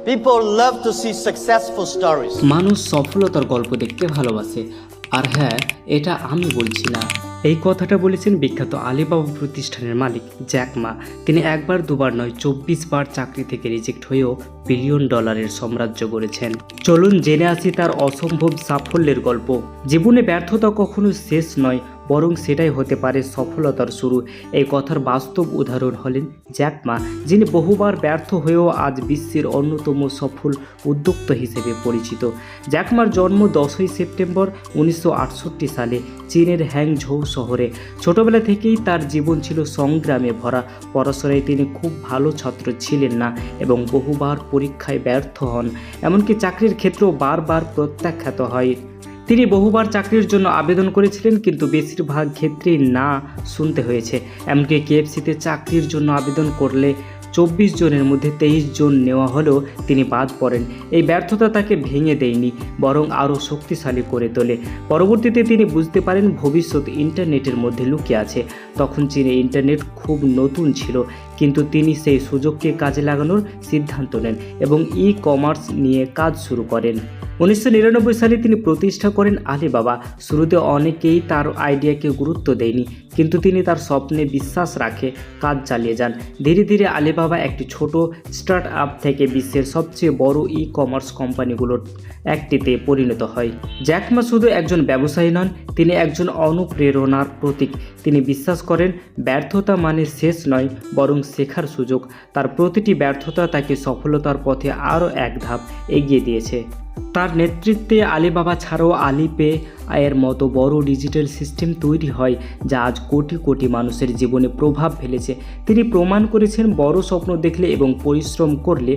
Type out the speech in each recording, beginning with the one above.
People love to see successful stories. মানুষ সফলতার গল্প দেখতে ভালোবাসে, আর হ্যাঁ, এটা আমি বলছি না। এই কথাটা বলেছেন বিখ্যাত আলিবাবা প্রতিষ্ঠানের মালিক জ্যাক মা। তিনি একবার দুবার নয় 24 বার চাকরি থেকে রিজেক্ট হয়েও বিলিয়ন ডলারের সাম্রাজ্য গড়েছেন। চলুন জেনে আসি তার অসম্ভব সাফল্যের গল্প। জীবনে ব্যর্থতা কখনো শেষ নয়, বরং সেটাই হতে পারে সফলতার শুরু। এই কথার বাস্তব উদাহরণ হলেন জ্যাক মা, যিনি বহুবার ব্যর্থ হয়েও আজ বিশ্বের অন্যতম সফল উদ্যোক্তা হিসেবে পরিচিত। জ্যাক মার জন্ম 10ই সেপ্টেম্বর 1968 সালে চীনের হ্যাংঝৌ শহরে। ছোটবেলা থেকেই তার জীবন ছিল সংগ্রামে ভরা। পড়াশোনায় তিনি খুব ভালো ছাত্র ছিলেন না এবং বহুবার পরীক্ষায় ব্যর্থ হন, এমনকি চাকরির ক্ষেত্রেও বারবার প্রত্যাখ্যাত হয়। তিনি বহুবার চাকরির জন্য আবেদন করেছিলেন, কিন্তু বেশিরভাগ ক্ষেত্রেই না শুনতে হয়েছে। এমনকি কেএফসিতে চাকরির জন্য আবেদন করলে 24 জনের মধ্যে 23 জন নেওয়া হলেও তিনি বাদ পড়েন। এই ব্যর্থতা তাকে ভেঙে দেয়নি, বরং আরও শক্তিশালী করে তোলে। পরবর্তীতে তিনি বুঝতে পারেন ভবিষ্যৎ ইন্টারনেটের মধ্যে লুকিয়ে আছে। তখন চীনে ইন্টারনেট খুব নতুন ছিল, কিন্তু তিনি সেই সুযোগকে কাজে লাগানোর সিদ্ধান্ত নেন এবং ই-কমার্স নিয়ে কাজ শুরু করেন। 1999 সালে তিনি প্রতিষ্ঠা করেন আলিবাবা। শুরুতে অনেকেই তার আইডিয়াকে গুরুত্ব দেয়নি, কিন্তু তিনি তার স্বপ্নে বিশ্বাস রাখে কাজ চালিয়ে যান। ধীরে ধীরে আলিবাবা একটি ছোট স্টার্ট আপ থেকে বিশ্বের সবচেয়ে বড় ই-কমার্স কোম্পানিগুলোর একটিতে পরিণত হয়। জ্যাক মা শুধু একজন ব্যবসায়ী নন, তিনি একজন অনুপ্রেরণার প্রতীক। তিনি বিশ্বাস করেন ব্যর্থতা মানে শেষ নয়, বরং শেখার সুযোগ। তার প্রতিটি ব্যর্থতা তাকে সফলতার পথে আরও এক ধাপ এগিয়ে দিয়েছে। তার নেতৃত্বে আলিবাবা ছাড়াও আলিপে এর মতো বড় ডিজিটাল সিস্টেম তৈরি হয়, যা আজ কোটি কোটি মানুষের জীবনে প্রভাব ফেলেছে। তিনি প্রমাণ করেছেন বড় স্বপ্ন দেখলে এবং পরিশ্রম করলে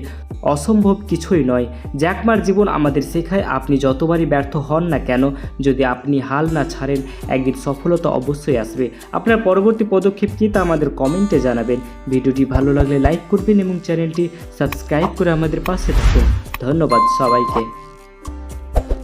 অসম্ভব কিছুই নয়। জ্যাক মার জীবন আমাদের শেখায়, আপনি যতবারই ব্যর্থ হন না কেন, যদি আপনি হাল না ছাড়েন, একদিন সফলতা অবশ্যই আসবে। আপনার পরবর্তী পদক্ষেপ কী তা আমাদের কমেন্টে জানাবেন। ভিডিওটি ভালো লাগলে লাইক করবেন এবং চ্যানেলটি সাবস্ক্রাইব করে আমাদের পাশে থাকুন। ধন্যবাদ সবাইকে।